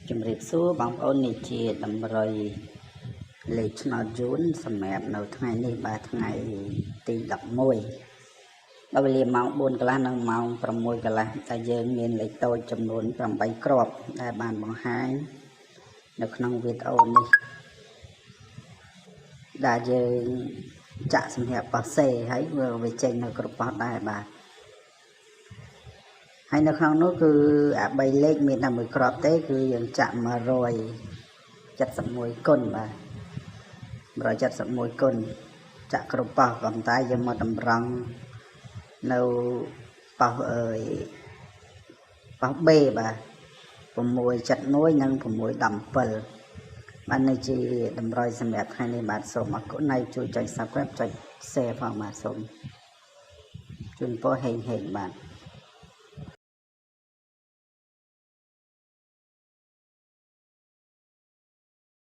ជំរាបសួរបងប្អូននេះជាតម្រុយលេខឆ្នោតយួនសម្រាប់នៅថ្ងៃនេះបាទថ្ងៃទី11ដល់វេលាម៉ោង 4 កន្លះនិងម៉ោង 6 កន្លះតែយើងមានលេខតូចចំនួន 8 គ្រាប់ដែលបានបង្ហាញនៅក្នុងវីដេអូនេះដែលយើងចាក់សម្រាប់ប៉ាសេហើយវាចេញនៅគ្រប់ប៉ោះដែរបាទហើយនៅក្នុងនោះគឺអា3លេខមានតែមួយគ្រាប់ទេគឺយើងចាក់171គុណបាទ171គុណចាក់គ្រប់ប៉ោះប៉ុន្តែយើងមកតម្រង់នៅប៉ោះប៉ោះ B បាទ671និង617បាននេះជាតម្រុយសម្រាប់ថ្ងៃនេះបាទសូមអរគុណហើយជួយចុច Subscribe ចុច Share ផងបាទសូមជូនពរហេងបាទ